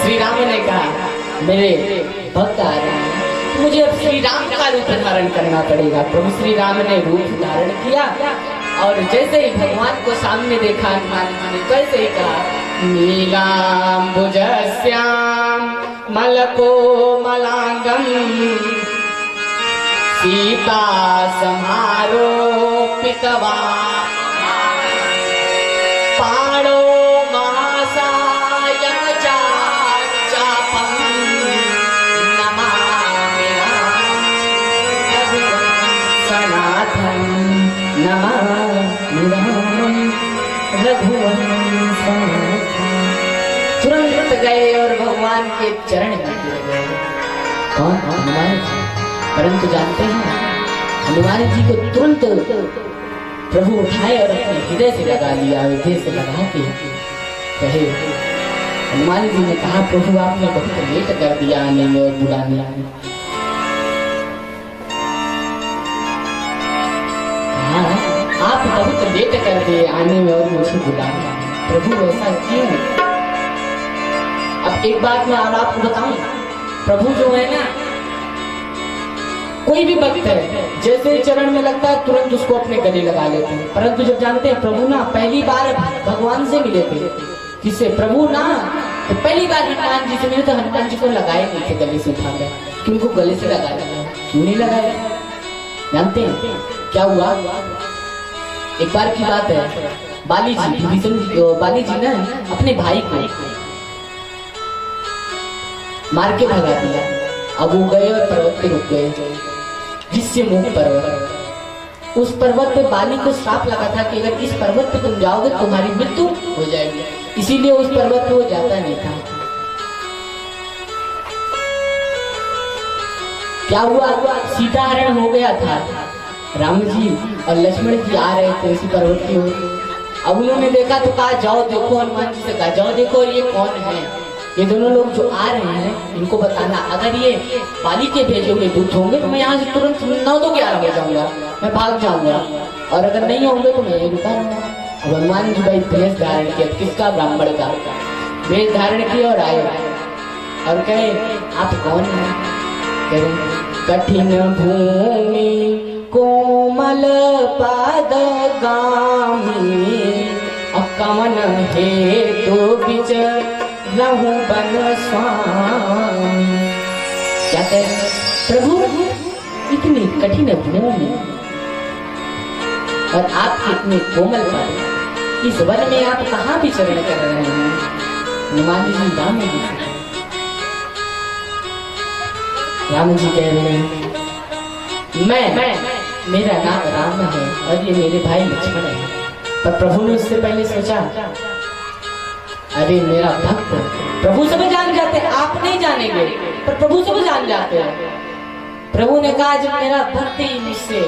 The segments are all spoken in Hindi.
श्री राम ने कहा मेरे भक्त आ रहे हैं, मुझे अब श्री राम का रूप धारण करना पड़ेगा। प्रभु श्री राम ने रूप धारण किया और जैसे ही भगवान को सामने देखा हनुमान जी ने कैसे ही कहा नीलाम्बुजस्याम मलको मलांगम सीता समारोपितवा पाणो महासायं चापं नमामि सनातन नमामि रघुवंशं। तुरंत गए और भगवान के चरण में गिर गए। कौन? हनुमान जी। परंतु जानते हैं हनुमान जी को तुरंत प्रभु उठाए और अपने हृदय से लगा लिया। हृदय से लगा के कहे, हनुमान जी ने कहा प्रभु आपने बहुत लेट कर दिया आने में और बुलाने में। आप बहुत लेट कर दिए आने में और मुझे बुलाने में। प्रभु ऐसा क्यों? अब एक बात मैं और आपको बताऊं, प्रभु जो है ना, कोई भी भक्त है जैसे चरण में लगता है तुरंत उसको अपने गले लगा लेते हैं। परंतु जब जानते हैं प्रभु ना पहली बार भगवान से मिले थे, किससे? प्रभु ना तो पहली बार हनुमान जी से मिले तो हनुमान जी को लगाए नहीं थे गले से उठा कर, कि उनको गले से लगाया। क्यों नहीं लगाया? जानते हैं क्या हुआ? एक बार की बात है, बाली जी ना अपने भाई को मार के भगा दिया। अब वो गए और पर्वत पे रुक गए, जिससे मुख पर्वत। उस पर्वत पे बाली को श्राप लगा था कि अगर इस पर्वत पे तुम जाओगे तुम्हारी मृत्यु हो जाएगी, इसीलिए उस पर्वत पे वो जाता नहीं था। क्या हुआ? सीताहरण हो गया था। राम जी और लक्ष्मण जी आ रहे थे उसी पर्वत की ओर। अब उन्होंने देखा तो कहा जाओ देखो, हनुमान जी से कहा जाओ देखो ये कौन है, ये दोनों लोग जो आ रहे हैं इनको बताना, अगर ये बाली के भेजे हुए दूत होंगे तो मैं यहाँ से तुरंत 9 तो 11 हो जाऊंगा, मैं भाग जाऊंगा, और अगर नहीं होंगे तो मैं रुका रहूंगा। अब हनुमान जी भाई वेश धारण किया, किसका? ब्राह्मण का वेश धारण किया और आए और कहे आप कौन है? कहे कठिन भूमि कोमल पाद गामी कमन हेतु बिच रहूं बन स्वामी। क्या कह प्रभु इतनी कठिन भूमि और आप इतने कोमल पद, इस वन में आप कहाँ विचरण कर रहे हैं? हनुमान जी राम जी कह रहे हैं मैं मेरा नाम राम है और ये मेरे भाई लक्ष्मण है। पर प्रभु ने उससे पहले सोचा अरे मेरा भक्त, प्रभु सब जान जाते हैं, आप नहीं जानेंगे पर प्रभु सब जान जाते हैं। प्रभु ने कहा जब मेरा भक्त ही मुझसे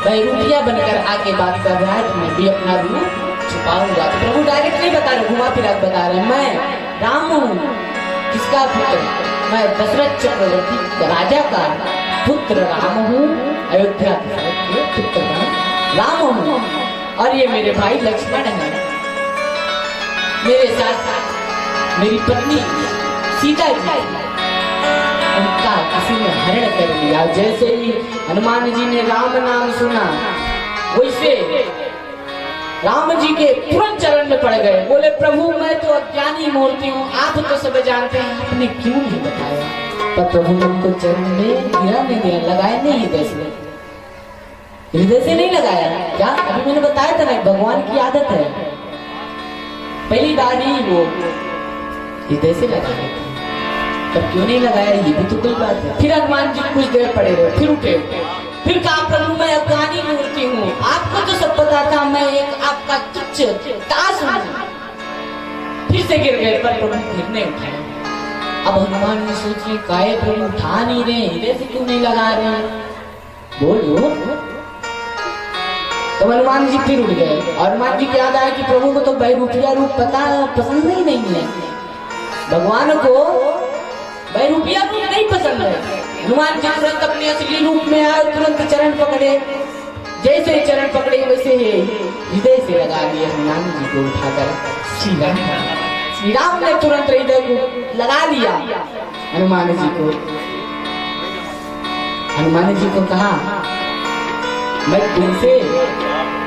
बहरूपिया बनकर आके बात कर रहा है तो मैं भी अपना रूप छुपाऊंगा। तो प्रभु डायरेक्ट नहीं बता रहे, घुमा फिरा बता रहे मैं राम हूँ। किसका पुत्र? मैं दशरथ चक्रवर्ती राजा का पुत्र राम हूँ, अयोध्या के पुत्र राम हूँ, और ये मेरे भाई लक्ष्मण है। मेरे साथ मेरी पत्नी सीता जी, उनका किसी ने हरण कर लिया। जैसे ही हनुमान जी ने राम नाम सुना वैसे राम जी के तुरंत चरण में पड़ गए। बोले प्रभु मैं तो अज्ञानी मूर्ति हूँ, आप तो सब जानते हैं, आपने क्यों नहीं बताया? पर प्रभु ने उनको चरण में गिरा नहीं दिया, लगाया नहीं हृदय से, हृदय से नहीं लगाया। क्या अभी मैंने बताया था ना, भगवान की आदत है पहली बार ही वो हृदय से लगाया। तब क्यों नहीं लगाया ये भी तो कोई बात है। फिर हनुमान जी कुछ देर पड़े रहे, फिर उठे, फिर कहा प्रभु मैं अज्ञानी मूर्ति हूँ, आपको तो सब पता था, मैं एक आपका तुच्छ दास हूँ। फिर से गिर गए पर प्रभु फिर नहीं उठाए। अब हनुमान ने सोची काहे प्रभु उठा नहीं रहे, हृदय से क्यों नहीं लगा रहे, बोलो। तो हनुमान जी फिर उठ गए और हनुमान जी को याद आया कि प्रभु को तो बहरूपिया रूप पसंद ही नहीं है, भगवान को बहरूपिया रूप नहीं पसंद है। हनुमान जी तुरंत अपने असली रूप में आए, तुरंत चरण पकड़े, जैसे चरण पकड़े वैसे ही हृदय से लगा लिए हनुमान जी को उठाकर। श्री राम ने तुरंत हृदय को दिया हनुमान जी को। हनुमान जी को कहा मैं तुमसे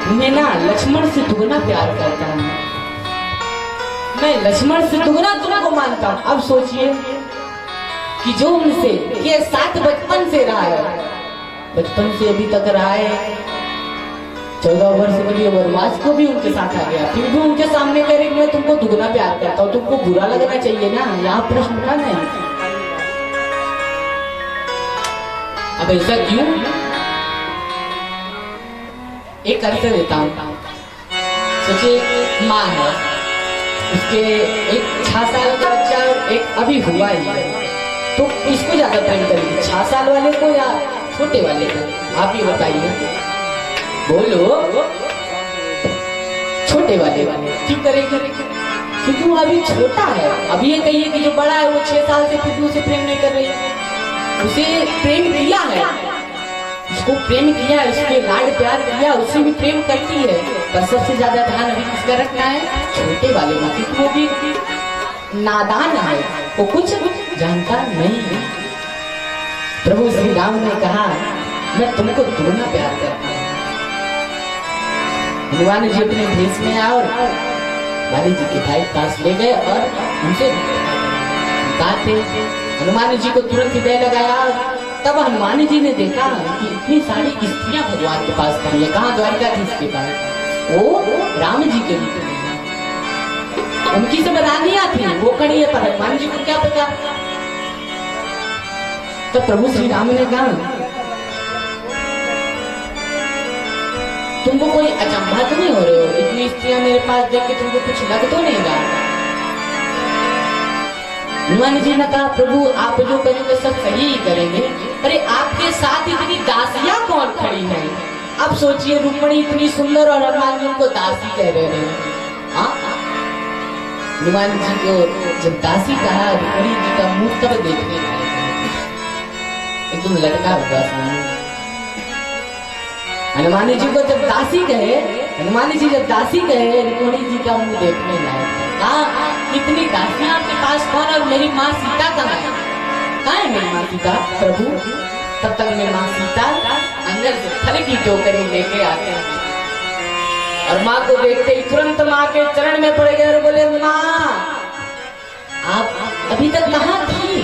तुम्हें ना लक्ष्मण से दुगना प्यार करता हूँ, मैं लक्ष्मण से दुगना तुमको मानता हूँ। अब सोचिए कि जो उनसे ये साथ बचपन से रहा है, बचपन से अभी तक रहा है, 14 वर्ष के लिए वनवास को भी उनके साथ आ गया, फिर भी उनके सामने कह रहे मैं तुमको दुगना प्यार करता हूँ, तुमको बुरा लगना चाहिए ना। यहाँ प्रश्न उठा नहीं। अब ऐसा क्यों? एक अर्थ देता हूँ। सोचिए माँ है, उसके एक 6 साल का बच्चा एक अभी हुआ ही है, तो इसको ज्यादा प्रेम करेगी, 6 साल वाले को या छोटे वाले को? आप ही बताइए, बोलो। छोटे वाले क्यों करेगी? क्योंकि वो अभी छोटा है। अब ये कहिए कि जो बड़ा है वो 6 साल से फिर भी उसे प्रेम नहीं कर रही है, उसे प्रेम किया है, उसको प्रेम किया, उसके लाड प्यार किया, उससे भी प्रेम करती है। पर सबसे ज्यादा ध्यान अभी किसका रखना है? छोटे वाले का, क्योंकि वो भी नादान है, वो कुछ जानता नहीं है। प्रभु श्री राम ने कहा मैं तुमको दुगना प्यार करता हूँ। हनुमान जी अपने भेष में आए और बाली जी के भाई पास ले गए और उनसे बात है। हनुमान जी को तुरंत हृदय लगाया। तब हनुमान जी ने देखा कि इतनी सारी स्त्रियां भगवान के पास खड़ी है। कहाँ? द्वारकाधीश के पास। वो राम जी के लिए उनकी सब रानियां थी, वो खड़ी है, पर हनुमान जी को क्या पता। तो प्रभु श्री राम ने कहा तुमको कोई अचंभा तो नहीं हो रहे हो? इतनी स्त्रियां मेरे पास देख के तुमको कुछ लग तो नहीं रहा? हनुमान जी ने कहा प्रभु आप जो करोगे सब सही ही करेंगे, अरे आपके साथ इतनी दासियां कौन खड़ी हैं? अब सोचिए रुक्मणी इतनी सुंदर और हनुमान जी उनको दासी कह रहे हैं। हनुमान जी को जब दासी कहा, रुक्मणी जी का मुंह तब देखने एकदम लटका हुआ सामने। हनुमान जी को जब दासी कहे, हनुमान जी जब दासी कहे, रुक्मणी जी का मुंह देखने लायक। कहा इतनी दासियां आपके पास कौन, और मेरी माँ सीता कहाँ है? कहाँ है मेरी माँ सीता? प्रभु तब तक मेरी माँ सीता अंदर से फल की टोकरी लेके आते हैं और माँ को देखते ही तुरंत माँ के चरण में पड़ गए और बोले माँ आप अभी तक कहाँ थी?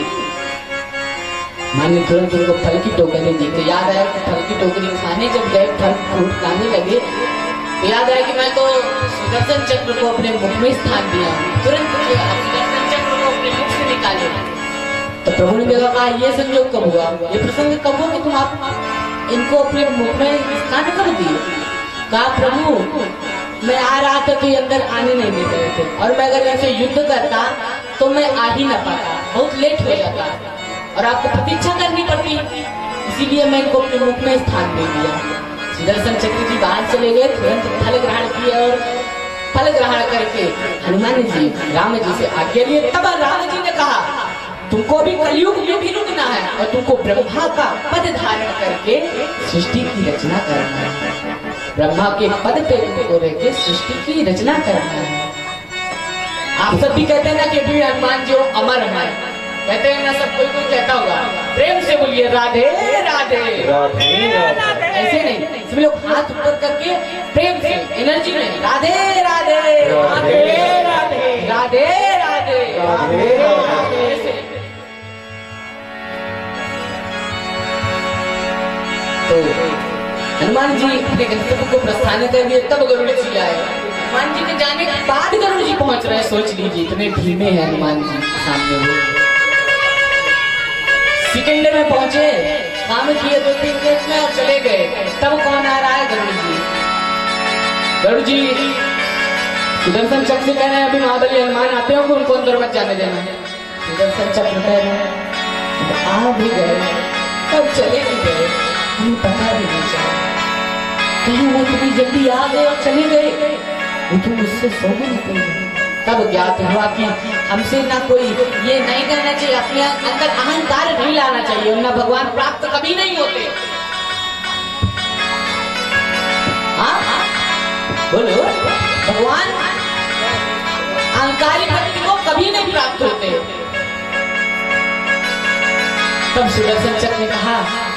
माँ ने तुरंत उनको फल की टोकरी दी। तो याद आया कि फल की टोकरी खाने जब गए, फल फ्रूट खाने लगे, तो याद आया कि मैं तो सुदर्शन चक्र को अपने मुख में स्थान दिया। तुरंत सुदर्शन चक्र को अपने मुख से निकाले। तो प्रभु ने कहा ये संयोग कब हुआ, ये प्रसंग कब हुआ कि तुम आप इनको अपने मुख में स्थान कर दिए? कहा प्रभु मैं आ रहा था तो ये अंदर आने नहीं दे रहे थे, और मैं अगर इनसे युद्ध करता तो मैं आ ही न पाता, बहुत लेट हो जाता और आपको प्रतीक्षा करनी पड़ती, इसीलिए मैं इनको अपने मुख में स्थान दे दिया। सुदर्शन चक्र जी बाहर चले गए, तुरंत फल ग्रहण किया और फल ग्रहण करके हनुमान जी राम जी से आज्ञा लिए। तब राम जी ने कहा तुमको अभी कलयुग में भी रुकना है और तुमको ब्रह्मा का पद धारण करके सृष्टि की रचना करना है। ब्रह्मा के पद पे तुमको रह के सृष्टि की रचना करना है। आप सब भी कहते हैं ना कि भी हनुमान जी अमर है, कहते हैं ना, सब कोई कोई कहता होगा। प्रेम से बोलिए राधे राधे राधे राधे। ऐसे नहीं, सब लोग हाथ ऊपर करके प्रेम से एनर्जी में राधे राधे राधे राधे राधे राधे राधे राधे। तो हनुमान जी अपने गंतव्य को प्रस्थान कर दिए। तब गरुड़ जी आए। हनुमान जी के जाने के बाद गरुड़ जी पहुंच रहे हैं। सोच लीजिए इतने धीमे हैं हनुमान जी सामने। सेकंड में पहुंचे, काम किए 2-3 मिनट में और चले गए। तब कौन आ रहा है? गरुड़ जी। गरुड़ जी सुदर्शन चक्र से कह रहे हैं अभी महाबली हनुमान आते होंगे, उनको अंदर मत जाने देना। सुदर्शन चक्र कह रहे हैं आ भी गए, तब चले भी गए, हमें पता भी नहीं चला। कहीं वो इतनी जल्दी आ गए और चले गए, वो तो मुझसे सो भी नहीं गए। तब ज्ञात हुआ कि हमसे ना कोई ये नहीं करना चाहिए, अपने अंदर अहंकार नहीं लाना चाहिए, ना भगवान प्राप्त कभी नहीं होते। हाँ बोलो, भगवान अहंकारी व्यक्ति को कभी नहीं प्राप्त होते। तब सुदर्शन चक्र ने कहा